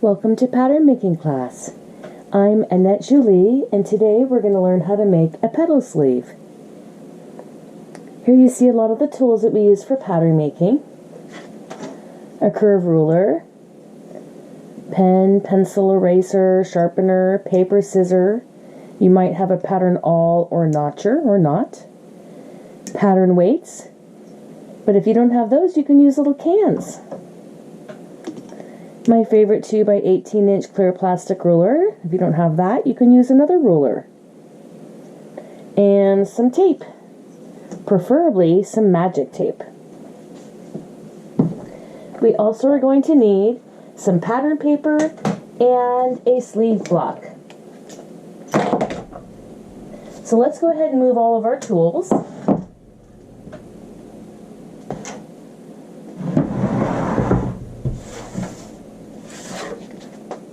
Welcome to pattern making class. I'm Annette Julie, and today we're going to learn how to make a petal sleeve. Here you see a lot of the tools that we use for pattern making. A curve ruler, pen, pencil, eraser, sharpener, paper, scissor. You might have a pattern awl or notcher or not. Pattern weights, but if you don't have those, you can use little cans. My favorite 2 by 18-inch clear plastic ruler. If you don't have that, you can use another ruler. And some tape, preferably some magic tape. We also are going to need some pattern paper and a sleeve block. So let's go ahead and move all of our tools.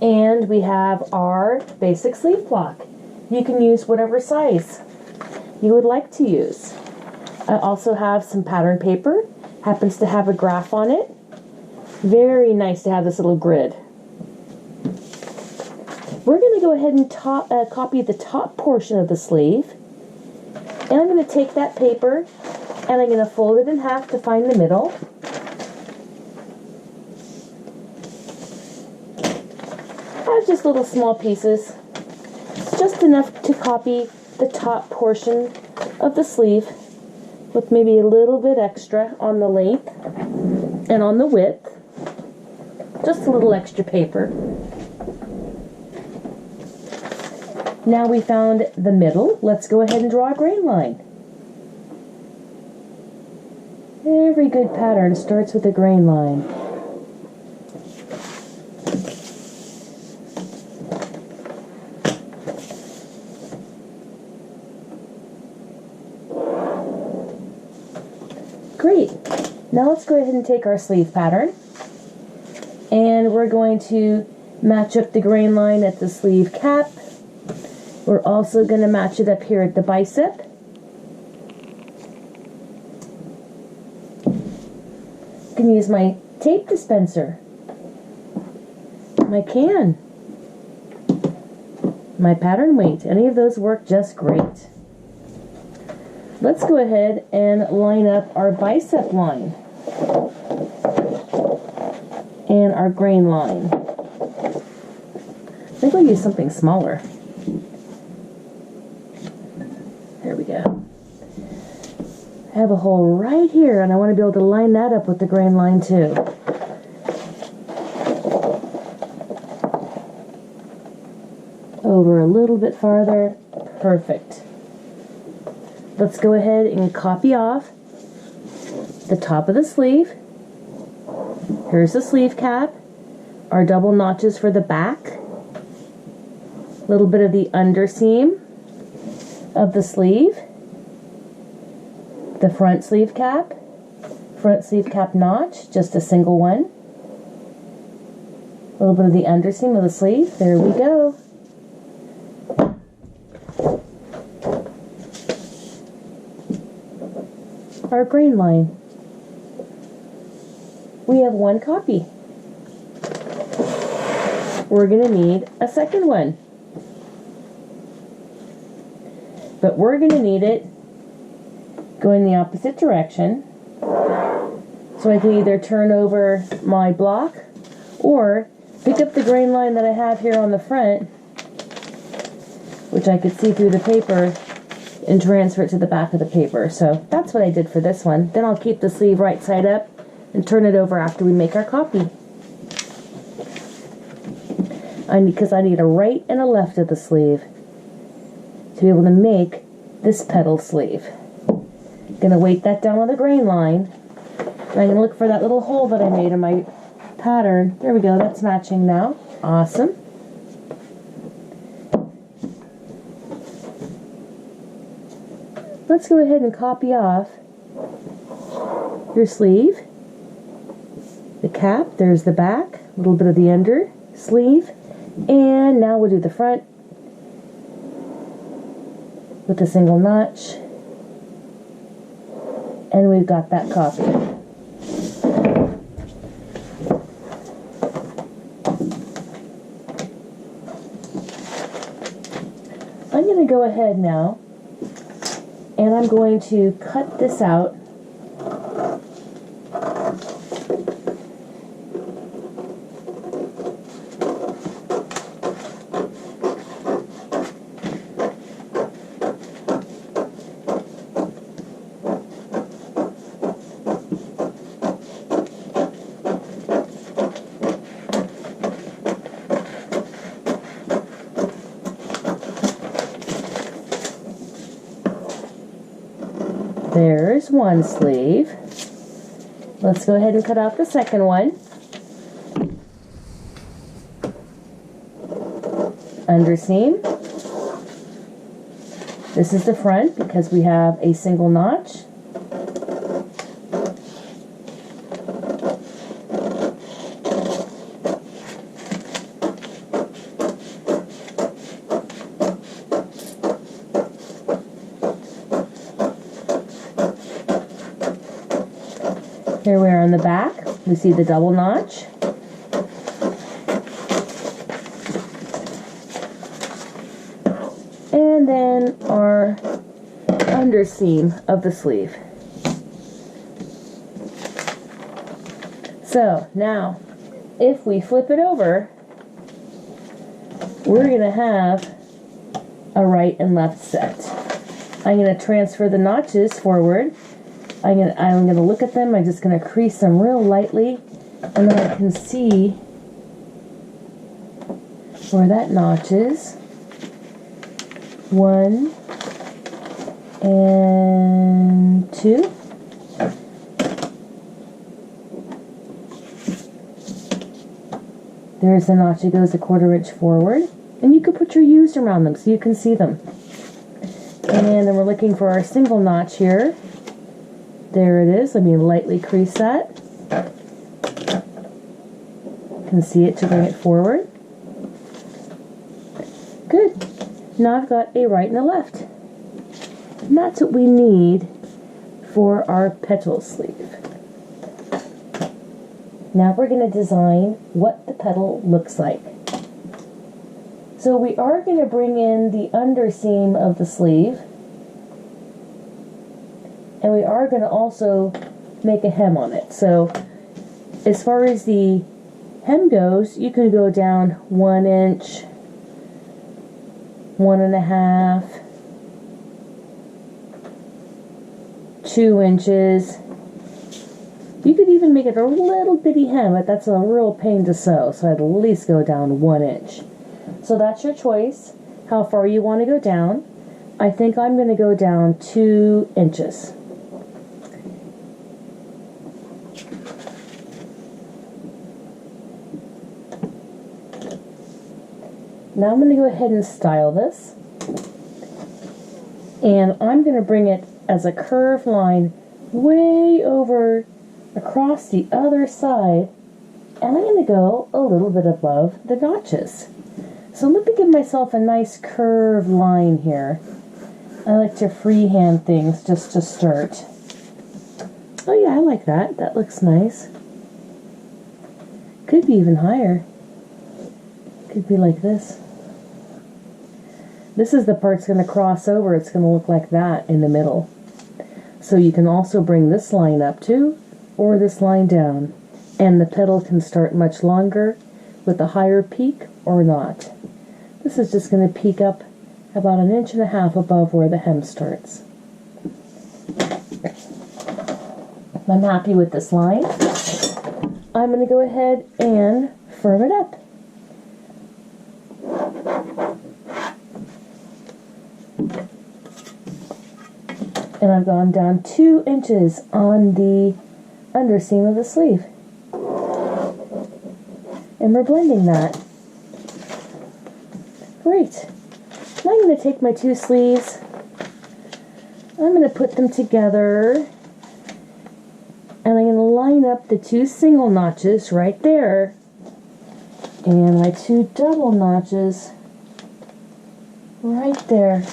And we have our basic sleeve block. You can use whatever size you would like to use. I also have some pattern paper. Happens to have a graph on it. Very nice to have this little grid. We're going to go ahead and copy the top portion of the sleeve. And I'm going to take that paper and I'm going to fold it in half to find the middle. Just little small pieces, just enough to copy the top portion of the sleeve with maybe a little bit extra on the length and on the width, just a little extra paper. Now we found the middle. Let's go ahead and draw a grain line. Every good pattern starts with a grain line. Great. Now let's go ahead and take our sleeve pattern and we're going to match up the grain line at the sleeve cap. We're also going to match it up here at the bicep. I can use my tape dispenser, my can, my pattern weight. Any of those work just great. Let's go ahead and line up our bicep line and our grain line. I think I'll use something smaller. There we go. I have a hole right here and I want to be able to line that up with the grain line too. Over a little bit farther. Perfect. Let's go ahead and copy off the top of the sleeve. Here's the sleeve cap, our double notches for the back, a little bit of the underseam of the sleeve, the front sleeve cap notch, just a single one, a little bit of the underseam of the sleeve. There we go. Our grain line. We have one copy. We're going to need a second one. But we're going to need it going the opposite direction. So I can either turn over my block or pick up the grain line that I have here on the front, which I could see through the paper, and transfer it to the back of the paper. So that's what I did for this one. Then I'll keep the sleeve right side up and turn it over after we make our copy. Because I need a right and a left of the sleeve to be able to make this petal sleeve. Gonna weight that down with a grain line. And I'm gonna look for that little hole that I made in my pattern. There we go, that's matching now. Awesome. Let's go ahead and copy off your sleeve, the cap, there's the back, a little bit of the under sleeve, and now we'll do the front with a single notch, and we've got that copy. going to go ahead now and I'm going to cut this out. There's one sleeve. Let's go ahead and cut out the second one. Underseam. This is the front because we have a single notch. Here we are on the back. We see the double notch. And then our underseam of the sleeve. So now, if we flip it over, we're going to have a right and left set. I'm going to transfer the notches forward. I'm going to look at them. I'm just going to crease them real lightly, and then I can see where that notch is. 1 and 2. There's the notch that goes a 1/4 inch forward, and you can put your U's around them so you can see them. And then we're looking for our single notch here. There it is. Let me lightly crease that. You can see it to bring it forward. Good. Now I've got a right and a left. And that's what we need for our petal sleeve. Now we're going to design what the petal looks like. So we are going to bring in the underseam of the sleeve. And we are going to also make a hem on it. So as far as the hem goes, you can go down 1 inch, 1.5, 2 inches. You could even make it a little bitty hem, but that's a real pain to sew. So I'd at least go down 1 inch. So that's your choice, how far you want to go down. I think I'm going to go down 2 inches. Now I'm going to go ahead and style this, and I'm going to bring it as a curved line way over across the other side, and I'm going to go a little bit above the notches. So let me give myself a nice curved line here. I like to freehand things just to start. Oh yeah, I like that. That looks nice. Could be even higher. Could be like this. This is the part that's going to cross over. It's going to look like that in the middle. So you can also bring this line up too, or this line down. And the petal can start much longer with a higher peak or not. This is just going to peak up about 1.5 inches above where the hem starts. I'm happy with this line. I'm going to go ahead and firm it up. And I've gone down 2 inches on the underseam of the sleeve. And we're blending that. Great. Now I'm going to take my 2 sleeves. I'm going to put them together. And I'm going to line up the 2 single notches right there. And my 2 double notches right there.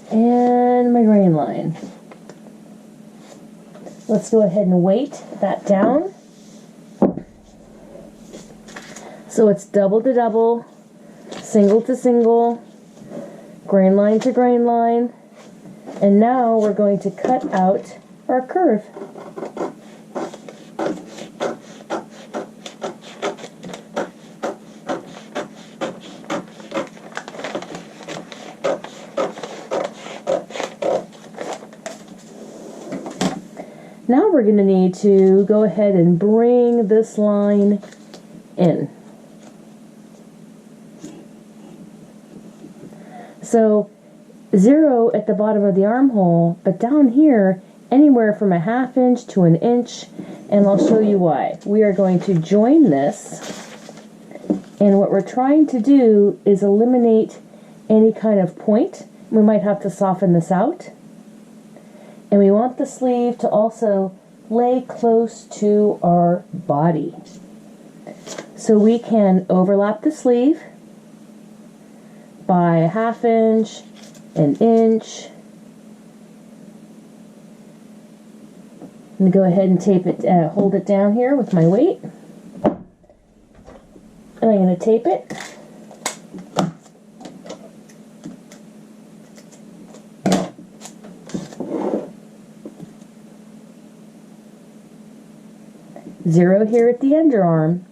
And my grain line. Let's go ahead and weight that down. So it's double to double, single to single, grain line to grain line, and now we're going to cut out our curve. Now we're going to need to go ahead and bring this line in. So 0 at the bottom of the armhole, but down here anywhere from a 1/2 inch to 1 inch, and I'll show you why. We are going to join this, and what we're trying to do is eliminate any kind of point. We might have to soften this out. And we want the sleeve to also lay close to our body. So we can overlap the sleeve by a 1/2 inch, 1 inch. I'm going to go ahead and tape it, hold it down here with my weight. And I'm going to tape it. Zero here at the underarm,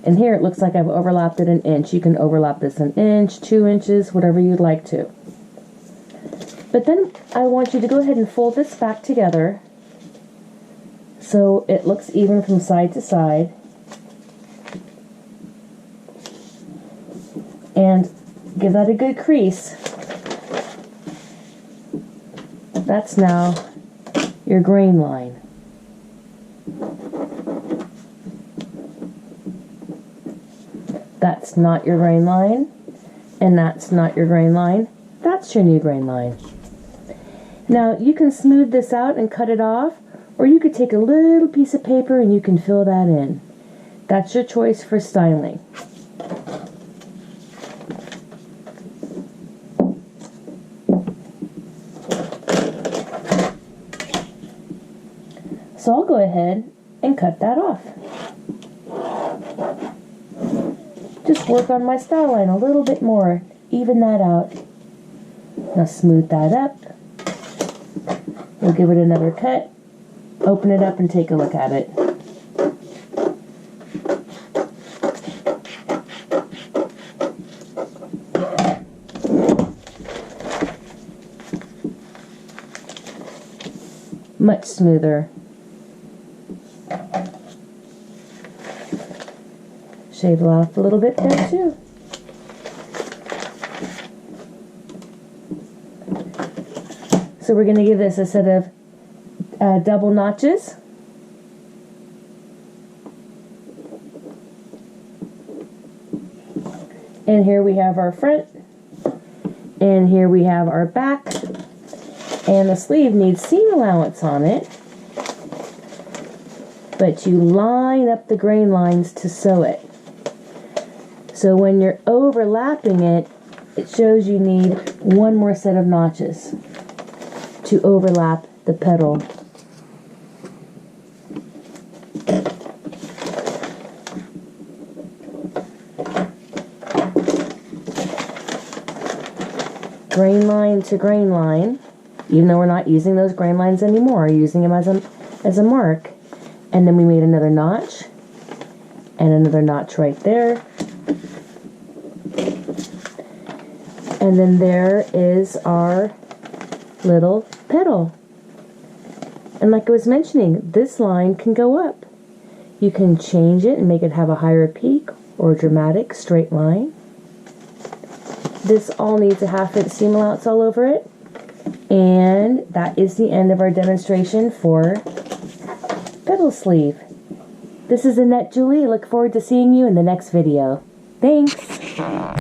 and here it looks like I've overlapped it 1 inch. You can overlap this 1 inch, 2 inches, whatever you'd like to. But then I want you to go ahead and fold this back together so it looks even from side to side, and give that a good crease. That's now your grain line. That's not your grain line, and that's not your grain line. That's your new grain line. Now you can smooth this out and cut it off, or you could take a little piece of paper and you can fill that in. That's your choice for styling. So I'll go ahead and cut that off. Just work on my style line a little bit more, even that out. Now smooth that up. We'll give it another cut, open it up and take a look at it. Much smoother. Shave it off a little bit there too. So we're going to give this a set of double notches. And here we have our front, and here we have our back, and the sleeve needs seam allowance on it, but you line up the grain lines to sew it. So when you're overlapping it, it shows you need one more set of notches to overlap the petal. Grain line to grain line, even though we're not using those grain lines anymore, we're using them as a mark. And then we made another notch, and another notch right there. And then there is our little petal. And like I was mentioning, this line can go up. You can change it and make it have a higher peak or a dramatic straight line. This all needs a 1/2 inch seam allowance all over it. And that is the end of our demonstration for petal sleeve. This is Annette Julie. I look forward to seeing you in the next video. Thanks!